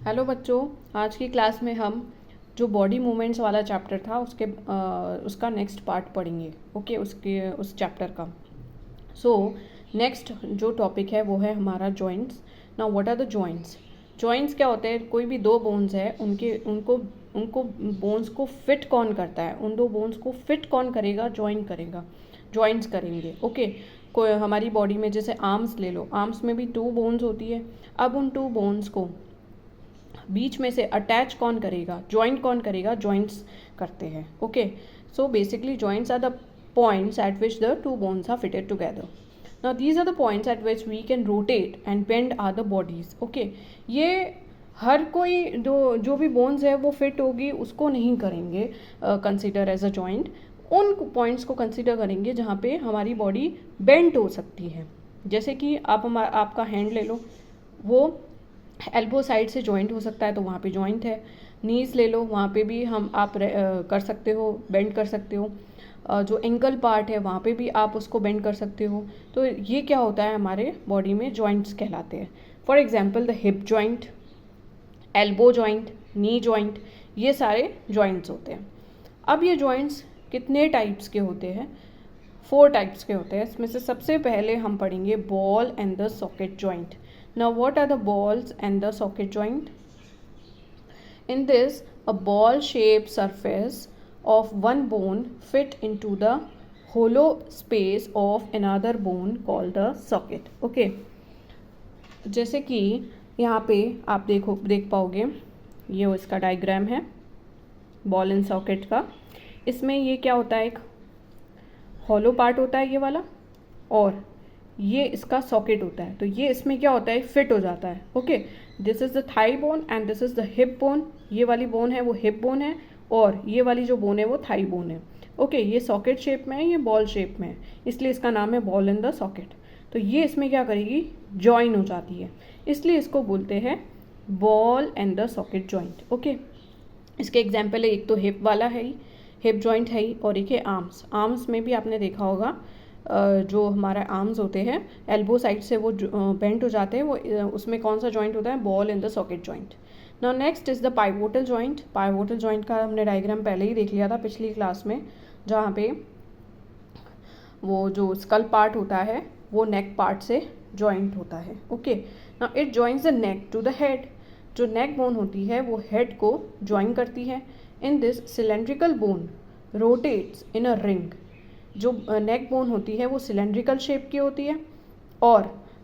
Hello बच्चों, आज की क्लास में हम जो बॉडी मूवमेंट्स वाला चैप्टर था उसका नेक्स्ट पार्ट पढ़ेंगे। ओके, उस चैप्टर का। सो नेक्स्ट जो टॉपिक है वो है हमारा joints. Now what are the joints? Joints क्या होते हैं? कोई भी दो बोन्स है, उनके उनको उनको बोन्स को फिट कौन करता है? उन दो बोन्स को फिट कौन करेगा? जॉइन करेगा, जॉइंट्स करेंगे। ओके, कोई हमारी बॉडी में जैसे आर्म्स ले लो, आर्म्स में भी टू बोन्स होती है। अब उन टू बोन्स को बीच में से अटैच कौन करेगा? जॉइंट कौन करेगा? जॉइंट्स करते हैं। Okay, so basically joints are the points at which the two bones are fitted together. Now these are the points at which we can rotate and bend other bodies. Okay, ये हर कोई जो भी bones है वो fit होगी उसको नहीं करेंगे कंसिडर एज अ जॉइंट। उन पॉइंट्स को कंसिडर करेंगे जहाँ पे हमारी बॉडी बेंड हो सकती है। जैसे कि आपका हैंड ले लो, वो एल्बो साइड से जॉइंट हो सकता है तो वहाँ पे जॉइंट है। नीज ले लो, वहाँ पे भी आप कर सकते हो, बेंड कर सकते हो। जो एंकल पार्ट है वहाँ पे भी आप उसको बेंड कर सकते हो। तो ये क्या होता है, हमारे बॉडी में जॉइंट्स कहलाते हैं। For example the hip joint, elbow joint, knee joint, ये सारे जॉइंट्स होते हैं। अब ये जॉइंट्स कितने टाइप्स के होते हैं? 4 टाइप्स के होते हैं। इसमें से सबसे पहले हम पढ़ेंगे ball and the socket joint. Now what are the balls and the socket joint? In this, a ball shaped surface of one bone fit into the hollow space of another bone called the socket. Okay, जैसे कि यहाँ पे आप देख पाओगे, ये इसका diagram है बॉल एंड सॉकेट का। इसमें ये क्या होता है, एक हॉलो पार्ट होता है ये वाला, और ये इसका सॉकेट होता है। तो ये इसमें क्या होता है, फिट हो जाता है। Okay, this is the thigh bone and this is the hip bone. ये वाली बोन है वो हिप बोन है, और ये वाली जो बोन है वो थाई बोन है। ओके, ये सॉकेट शेप में है, ये बॉल शेप में है, इसलिए इसका नाम है बॉल इन द सॉकेट। तो ये इसमें क्या करेगी, जॉइन हो जाती है, इसलिए इसको बोलते हैं ball and the socket joint. Okay, इसके एग्जाम्पल है, एक तो हिप वाला है ही, हिप जॉइंट है ही, और एक है आर्म्स। आर्म्स में भी आपने देखा होगा, जो हमारा आर्म्स होते हैं एल्बो साइड से वो बेंट हो जाते हैं, वो उसमें कौन सा जॉइंट होता है? Ball in the socket joint. Now next is the pivotal joint. Pivotal joint का हमने डायग्राम पहले ही देख लिया था पिछली क्लास में, जहाँ पे वो जो स्कल पार्ट होता है वो नेक पार्ट से जॉइंट होता है। Okay, now it joins the neck to the head. जो नेक बोन होती है वो हेड को जॉइन करती है। In this cylindrical bone rotates in a ring. जो नेक बोन होती है वो सिलेंड्रिकल शेप की होती है और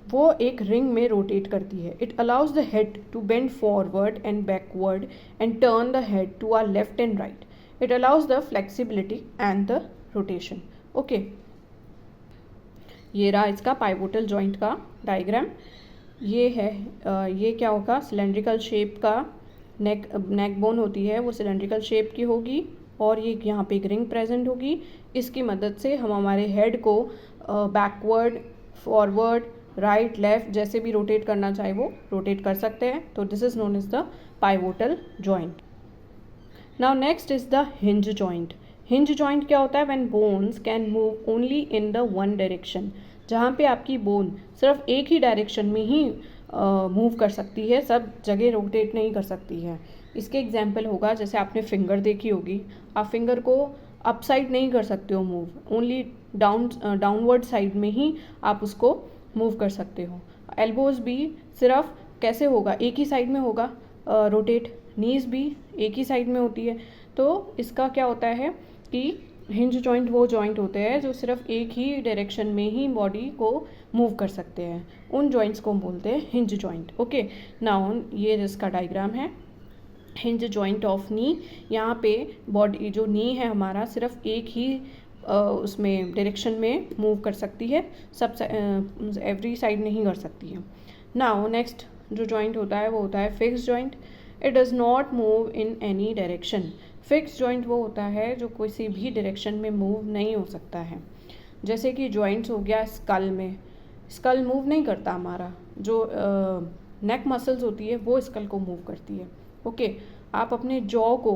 वो एक रिंग में रोटेट करती है। It allows the head to bend forward and backward and turn the head to our left and right. It allows the flexibility and the rotation. Okay, ये रहा इसका पाइवोटल जॉइंट का डायग्राम। ये है ये क्या होगा, सिलेंड्रिकल शेप का नेक बोन होती है वो सिलेंड्रिकल शेप की होगी, और ये यहाँ पे एक रिंग प्रेजेंट होगी। इसकी मदद से हम हमारे हेड को बैकवर्ड, फॉरवर्ड, राइट, लेफ्ट जैसे भी रोटेट करना चाहे वो रोटेट कर सकते हैं। तो this is known as the pivotal joint. Now next is the hinge joint. Hinge joint क्या होता है? When bones can move only in the one direction. जहाँ पे आपकी बोन सिर्फ एक ही डायरेक्शन में ही मूव कर सकती है, सब जगह रोटेट नहीं कर सकती है। इसके एग्जाम्पल होगा, जैसे आपने फिंगर देखी होगी, आप फिंगर को अप साइड नहीं कर सकते हो मूव, ओनली डाउनवर्ड साइड में ही आप उसको मूव कर सकते हो। एल्बोज भी सिर्फ कैसे होगा, एक ही साइड में होगा रोटेट। नीज भी एक ही साइड में होती है। तो इसका क्या होता है कि हिंज जॉइंट वो जॉइंट होते हैं जो सिर्फ एक ही डायरेक्शन में ही बॉडी को मूव कर सकते हैं, उन जॉइंट्स को हम बोलते हैं हिंज जॉइंट। ओके, नाउ ये जिसका डायग्राम है हिंज जॉइंट ऑफ नी। यहाँ पे बॉडी जो नी है हमारा सिर्फ एक ही उसमें डायरेक्शन में मूव कर सकती है, सब एवरी साइड नहीं कर सकती है। नाउ नेक्स्ट जो जॉइंट होता है वो होता है fix joint. It does not move in any direction. Fix joint वो होता है जो किसी भी डायरेक्शन में मूव नहीं हो सकता है। जैसे कि जॉइंट्स हो गया स्कल में, स्कल मूव नहीं करता हमारा, जो नेक मसल्स होती है वो स्कल को मूव करती है। ओके, आप अपने जॉ को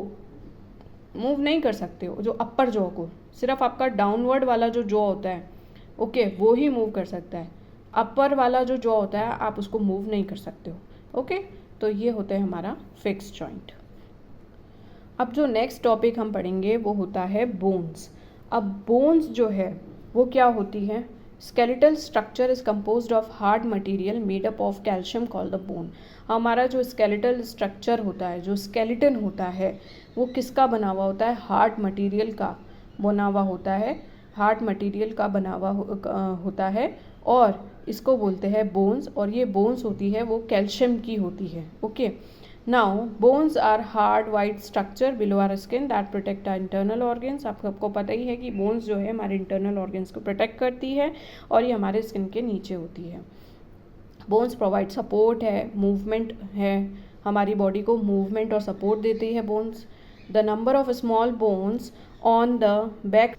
मूव नहीं कर सकते हो, जो अपर जॉ को, सिर्फ आपका डाउनवर्ड वाला जो जॉ होता है ओके वो ही मूव कर सकता है। अपर वाला जो जॉ होता है आप उसको मूव नहीं कर सकते हो। ओके, तो ये होता है हमारा फिक्स्ड जॉइंट। अब जो नेक्स्ट टॉपिक हम पढ़ेंगे वो होता है बोन्स। अब बोन्स जो है वो क्या होती है? Skeletal structure is composed of hard material made up of calcium called the bone. हमारा जो स्केलेटल स्ट्रक्चर होता है, जो स्केलेटन होता है, वो किसका बना हुआ होता है? हार्ड मटेरियल का बना हुआ होता है, हार्ड मटेरियल का बना हुआ होता है, और इसको बोलते हैं बोन्स। और ये बोन्स होती है वो कैल्शियम की होती है। Okay, now bones are hard white structure below our skin that protect our internal organs. आप सबको पता ही है कि बोन्स जो है हमारे इंटरनल ऑर्गन्स को प्रोटेक्ट करती है और ये हमारे स्किन के नीचे होती है। बोन्स प्रोवाइड सपोर्ट है, मूवमेंट है, हमारी बॉडी को मूवमेंट और सपोर्ट देती है bones. The number of small bones on the back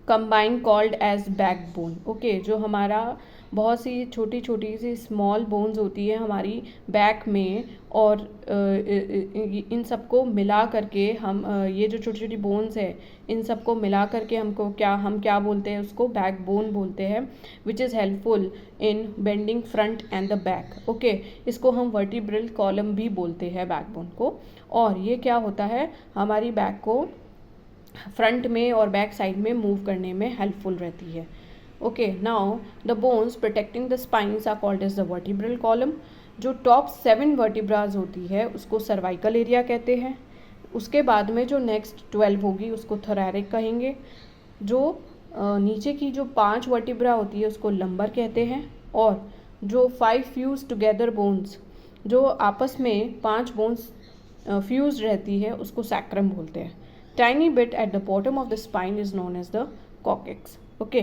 combine called as back bone. Okay, जो हमारा बहुत सी छोटी छोटी सी स्मॉल बोन्स होती है हमारी बैक में, और इन सबको मिला करके हम ये जो छोटी छोटी बोन्स है इन सबको मिला करके हम क्या बोलते हैं? उसको बैक बोन बोलते हैं, which is helpful in bending front end the back. Okay, इसको हम वर्टिब्रल कॉलम भी बोलते हैं बैक बोन को। और ये क्या होता है? हमारी बैक को फ्रंट में और बैक साइड में मूव करने में हेल्पफुल रहती है। Okay, now the bones protecting the spines are called as the vertebral column. जो टॉप 7 वर्टिब्राज होती है उसको सर्वाइकल एरिया कहते हैं। उसके बाद में जो नेक्स्ट 12 होगी उसको थोरैसिक कहेंगे। जो नीचे की जो 5 वर्टिब्रा होती है उसको लंबर कहते हैं। और जो 5 फ्यूज टुगेदर बोन्स, जो आपस में 5 बोन्स फ्यूज रहती है, उसको सैक्रम बोलते हैं। Tiny bit at the bottom of the spine is known as the coccyx. Okay,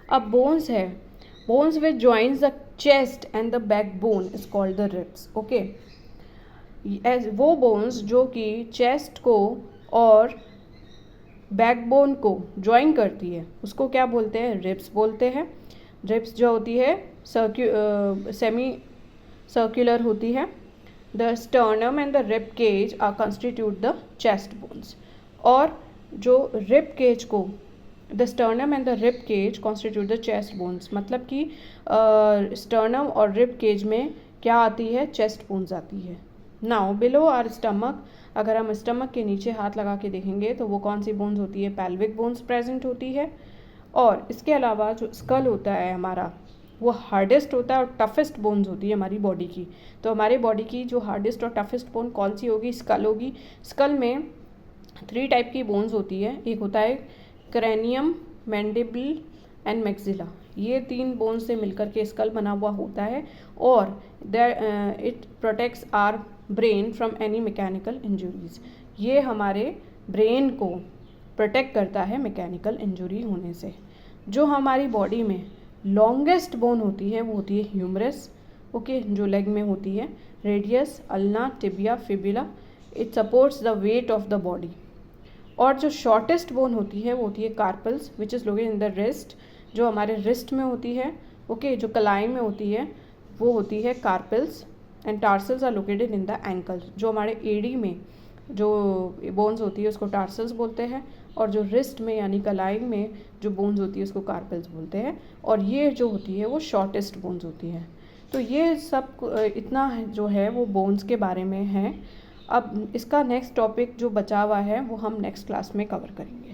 अब बोन्स है, bones which joins the chest and the back bone is called the ribs. Okay, वो bones जो कि chest को और backbone को join करती है उसको क्या बोलते हैं? रिब्स बोलते हैं। रिब्स जो होती है सेमी सर्कुलर होती है। The sternum and the rib cage are constitute the chest bones. और जो रिब केज को, the sternum and the rib cage constitute the chest bones, मतलब कि स्टर्नम और रिब केज में क्या आती है? चेस्ट बोन्स आती है। नाउ बिलो आर स्टमक, अगर हम स्टमक के नीचे हाथ लगा के देखेंगे तो वो कौन सी बोन्स होती है? पेल्विक बोन्स प्रेजेंट होती है। और इसके अलावा जो स्कल होता है हमारा, वो हार्डेस्ट होता है और टफेस्ट बोन्स होती है हमारी बॉडी की। तो हमारी बॉडी की जो हार्डेस्ट और टफेस्ट बोन कौन सी होगी? स्कल होगी। स्कल में 3 टाइप की बोन्स होती है। एक होता है क्रेनियम, मैंडिबल एंड मैक्सिला। ये 3 बोन्स से मिलकर के स्कल बना हुआ होता है। और it protects our brain from any mechanical injuries. ये हमारे ब्रेन को प्रोटेक्ट करता है मैकेनिकल इंजरी होने से। जो हमारी बॉडी में लॉन्गेस्ट बोन होती है वो होती है ह्यूमरस। ओके, जो लेग में होती है। Radius, ulna, tibia, fibula, it supports the weight of the body. और जो शॉर्टेस्ट बोन होती है वो होती है carpals, which is located in the wrist, जो हमारे रिस्ट में होती है। ओके, जो कलाई में होती है वो होती है carpals. And tarsals are located in the ankles. जो हमारे एडी में जो बोन्स होती है उसको टार्सल्स बोलते हैं, और जो रिस्ट में यानी कलाई में जो बोन्स होती है उसको कार्पल्स बोलते हैं। और ये जो होती है वो शॉर्टेस्ट बोन्स होती है। तो ये सब इतना जो है वो बोन्स के बारे में है। अब इसका नेक्स्ट टॉपिक जो बचा हुआ है वो हम नेक्स्ट क्लास में कवर करेंगे।